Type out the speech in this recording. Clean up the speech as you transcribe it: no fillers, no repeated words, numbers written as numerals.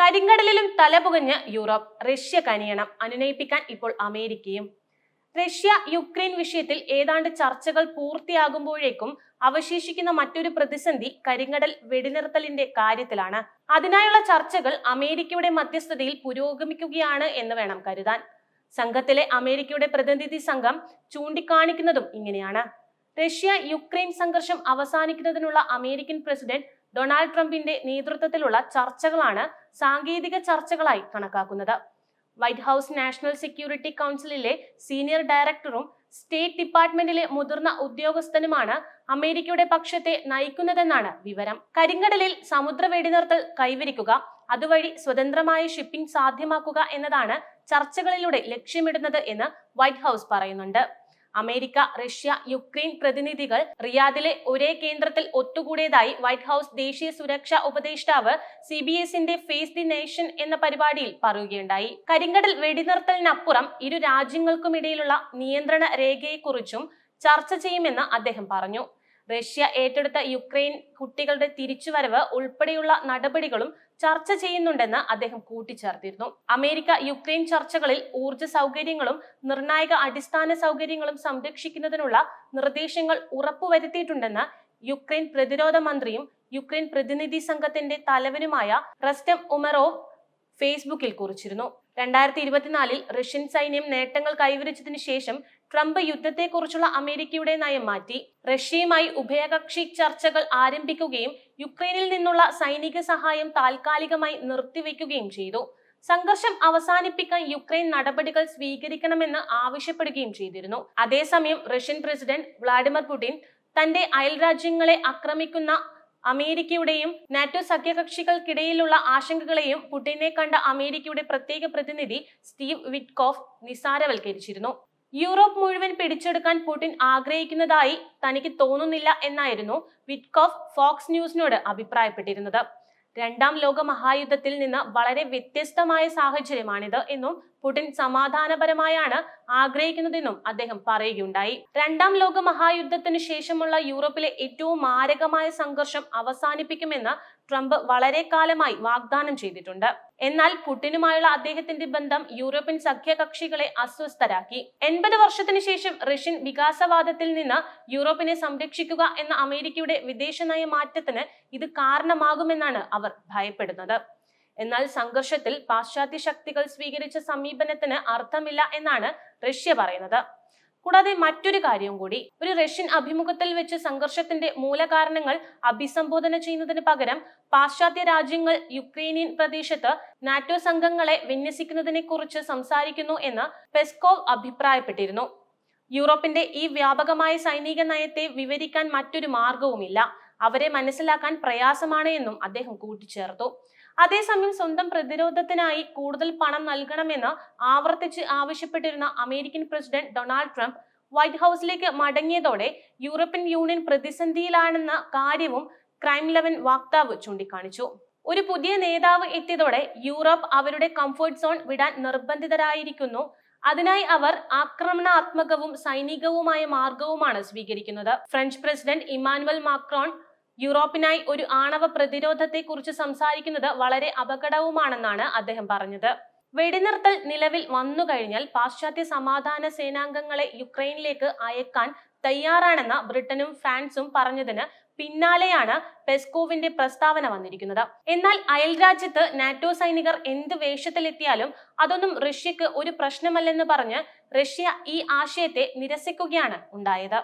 കരിങ്കടലിലും തലപുകഞ്ഞ് Europe, Russia കനിയണം, അനുനയിപ്പിക്കാൻ ഇപ്പോൾ അമേരിക്കയും. Russia Ukraine വിഷയത്തിൽ ഏതാണ്ട് ചർച്ചകൾ പൂർത്തിയാകുമ്പോഴേക്കും അവശേഷിക്കുന്ന മറ്റൊരു പ്രതിസന്ധി കരിങ്കടൽ വെടിനിർത്തലിന്റെ കാര്യത്തിലാണ്. അതിനായുള്ള ചർച്ചകൾ അമേരിക്കയുടെ മധ്യസ്ഥതയിൽ പുരോഗമിക്കുകയാണ് എന്ന് വേണം കരുതാൻ. സംഘത്തിലെ അമേരിക്കയുടെ പ്രതിനിധി സംഘം ചൂണ്ടിക്കാണിക്കുന്നതും ഇങ്ങനെയാണ്. റഷ്യ യുക്രൈൻ സംഘർഷം അവസാനിക്കുന്നതിനുള്ള അമേരിക്കൻ പ്രസിഡന്റ് ഡൊണാൾഡ് ട്രംപിന്റെ നേതൃത്വത്തിലുള്ള ചർച്ചകളാണ് സാങ്കേതിക ചർച്ചകളായി കണക്കാക്കുന്നത്. വൈറ്റ് ഹൗസ് നാഷണൽ സെക്യൂരിറ്റി കൗൺസിലിലെ സീനിയർ ഡയറക്ടറും സ്റ്റേറ്റ് ഡിപ്പാർട്ട്മെന്റിലെ മുതിർന്ന ഉദ്യോഗസ്ഥനുമാണ് അമേരിക്കയുടെ പക്ഷത്തെ നയിക്കുന്നതെന്നാണ് വിവരം. കരിങ്കടലിൽ സമുദ്ര വെടിനിർത്തൽ കൈവരിക്കുക, അതുവഴി സ്വതന്ത്രമായ ഷിപ്പിംഗ് സാധ്യമാക്കുക എന്നതാണ് ചർച്ചകളിലൂടെ ലക്ഷ്യമിടുന്നത് എന്ന് വൈറ്റ് ഹൗസ് പറയുന്നുണ്ട്. അമേരിക്ക, റഷ്യ, യുക്രൈൻ പ്രതിനിധികൾ റിയാദിലെ ഒരേ കേന്ദ്രത്തിൽ ഒത്തുകൂടിയതായി വൈറ്റ് ഹൗസ് ദേശീയ സുരക്ഷാ ഉപദേഷ്ടാവ് CBSന്റെ ഫേസ് ദി നേഷൻ എന്ന പരിപാടിയിൽ പറയുകയുണ്ടായി. കരിങ്കടൽ വെടിനിർത്തലിനപ്പുറം ഇരു രാജ്യങ്ങൾക്കുമിടയിലുള്ള നിയന്ത്രണ രേഖയെക്കുറിച്ചും ചർച്ച ചെയ്യുമെന്ന് അദ്ദേഹം പറഞ്ഞു. റഷ്യ ഏറ്റെടുത്ത യുക്രൈൻ കുട്ടികളുടെ തിരിച്ചുവരവ് ഉൾപ്പെടെയുള്ള നടപടികളും ചർച്ച ചെയ്യുന്നുണ്ടെന്ന് അദ്ദേഹം കൂട്ടിച്ചേർത്തിരുന്നു. അമേരിക്ക യുക്രൈൻ ചർച്ചകളിൽ ഊർജ്ജ സൗകര്യങ്ങളും നിർണായക അടിസ്ഥാന സൗകര്യങ്ങളും സംരക്ഷിക്കുന്നതിനുള്ള നിർദ്ദേശങ്ങൾ ഉറപ്പുവരുത്തിയിട്ടുണ്ടെന്ന് യുക്രൈൻ പ്രതിരോധ മന്ത്രിയും യുക്രൈൻ പ്രതിനിധി സംഘത്തിന്റെ തലവനുമായ റസ്റ്റം ഉമറോവ് ഫേസ്ബുക്കിൽ കുറിച്ചിരുന്നു. 2024 റഷ്യൻ സൈന്യം നേട്ടങ്ങൾ കൈവരിച്ചതിനു ശേഷം ട്രംപ് യുദ്ധത്തെക്കുറിച്ചുള്ള അമേരിക്കയുടെ നയം മാറ്റി. റഷ്യയുമായി ഉഭയകക്ഷി ചർച്ചകൾ ആരംഭിക്കുകയും യുക്രൈനിൽ നിന്നുള്ള സൈനിക സഹായം താൽക്കാലികമായി നിർത്തിവെക്കുകയും ചെയ്തു. സംഘർഷം അവസാനിപ്പിക്കാൻ യുക്രൈൻ നടപടികൾ സ്വീകരിക്കണമെന്ന് ആവശ്യപ്പെടുകയും ചെയ്തിരുന്നു. അതേസമയം റഷ്യൻ പ്രസിഡന്റ് വ്ളാഡിമിർ പുടിൻ തന്റെ അയൽരാജ്യങ്ങളെ ആക്രമിക്കുന്ന അമേരിക്കയുടെയും നാറ്റോ സഖ്യകക്ഷികൾക്കിടയിലുള്ള ആശങ്കകളെയും പുടിനെ കണ്ട അമേരിക്കയുടെ പ്രത്യേക പ്രതിനിധി സ്റ്റീവ് വിറ്റ്കോഫ് നിസാരവൽക്കരിച്ചിരുന്നു. യൂറോപ്പ് മുഴുവൻ പിടിച്ചെടുക്കാൻ പുടിൻ ആഗ്രഹിക്കുന്നതായി തനിക്ക് തോന്നുന്നില്ല എന്നായിരുന്നു വിറ്റ്കോഫ് ഫോക്സ് ന്യൂസിനോട് അഭിപ്രായപ്പെട്ടിരുന്നത്. രണ്ടാം ലോക മഹായുദ്ധത്തിൽ നിന്ന് വളരെ വ്യത്യസ്തമായ സാഹചര്യമാണിത് എന്നും പുടിൻ സമാധാനപരമായാണ് ആഗ്രഹിക്കുന്നതെന്നും അദ്ദേഹം പറയുകയുണ്ടായി. രണ്ടാം ലോക മഹായുദ്ധത്തിന് ശേഷമുള്ള യൂറോപ്പിലെ ഏറ്റവും മാരകമായ സംഘർഷം അവസാനിപ്പിക്കുമെന്ന് ട്രംപ് വളരെ കാലമായി വാഗ്ദാനം ചെയ്തിട്ടുണ്ട്. എന്നാൽ പുടിനുമായുള്ള അദ്ദേഹത്തിന്റെ ബന്ധം യൂറോപ്യൻ സഖ്യകക്ഷികളെ അസ്വസ്ഥരാക്കി. 80 വർഷത്തിന് ശേഷം റഷ്യൻ വികാസവാദത്തിൽ നിന്ന് യൂറോപ്പിനെ സംരക്ഷിക്കുക എന്ന അമേരിക്കയുടെ വിദേശനയ മാറ്റത്തിന് ഇത് കാരണമാകുമെന്നാണ് അവർ ഭയപ്പെടുന്നത്. എന്നാൽ സംഘർഷത്തിൽ പാശ്ചാത്യ ശക്തികൾ സ്വീകരിച്ച സമീപനത്തിന് അർത്ഥമില്ല എന്നാണ് റഷ്യ പറയുന്നത്. കൂടാതെ മറ്റൊരു കാര്യം കൂടി, ഒരു റഷ്യൻ അഭിമുഖത്തിൽ വെച്ച് സംഘർഷത്തിന്റെ മൂലകാരണങ്ങൾ അഭിസംബോധന ചെയ്യുന്നതിന് പകരം പാശ്ചാത്യ രാജ്യങ്ങൾ യുക്രൈനിയൻ പ്രദേശത്ത് നാറ്റോ സംഘങ്ങളെ വിന്യസിക്കുന്നതിനെ കുറിച്ച് സംസാരിക്കുന്നു എന്ന് പെസ്കോവ് അഭിപ്രായപ്പെട്ടിരുന്നു. യൂറോപ്പിന്റെ ഈ വ്യാപകമായ സൈനിക നയത്തെ വിവരിക്കാൻ മറ്റൊരു മാർഗവുമില്ല, അവരെ മനസ്സിലാക്കാൻ പ്രയാസമാണ് എന്നും അദ്ദേഹം കൂട്ടിച്ചേർത്തു. അതേസമയം സ്വന്തം പ്രതിരോധത്തിനായി കൂടുതൽ പണം നൽകണമെന്ന് ആവർത്തിച്ച് ആവശ്യപ്പെട്ടിരുന്ന American president Donald Trump white ഹൗസിലേക്ക് മടങ്ങിയതോടെ യൂറോപ്യൻ യൂണിയൻ പ്രതിസന്ധിയിലാണെന്ന കാര്യവും ക്രൈം 11 വക്താവ് ചൂണ്ടിക്കാണിച്ചു. ഒരു പുതിയ നേതാവ് എത്തിയതോടെ യൂറോപ്പ് അവരുടെ കംഫർട്ട് സോൺ വിടാൻ നിർബന്ധിതരായിരിക്കുന്നു. അതിനായി അവർ ആക്രമണാത്മകവും സൈനികവുമായ മാർഗവുമാണ് സ്വീകരിക്കുന്നത്. ഫ്രഞ്ച് പ്രസിഡന്റ് ഇമ്മാനുവൽ മാക്രോൺ യൂറോപ്പിനായി ഒരു ആണവ പ്രതിരോധത്തെ കുറിച്ച് സംസാരിക്കുന്നത് വളരെ അപകടവുമാണെന്നാണ് അദ്ദേഹം പറഞ്ഞത്. വെടിനിർത്തൽ നിലവിൽ വന്നു കഴിഞ്ഞാൽ പാശ്ചാത്യ സമാധാന സേനാംഗങ്ങളെ യുക്രൈനിലേക്ക് അയക്കാൻ തയ്യാറാണെന്ന് ബ്രിട്ടനും ഫ്രാൻസും പറഞ്ഞതിന് പിന്നാലെയാണ് പെസ്കോവിന്റെ പ്രസ്താവന വന്നിരിക്കുന്നത്. എന്നാൽ അയൽരാജ്യത്ത് നാറ്റോ സൈനികർ എന്ത് വേഷത്തിലെത്തിയാലും അതൊന്നും റഷ്യക്ക് ഒരു പ്രശ്നമല്ലെന്ന് പറഞ്ഞ് റഷ്യ ഈ ആശയത്തെ നിരസിക്കുകയാണ് ഉണ്ടായത്.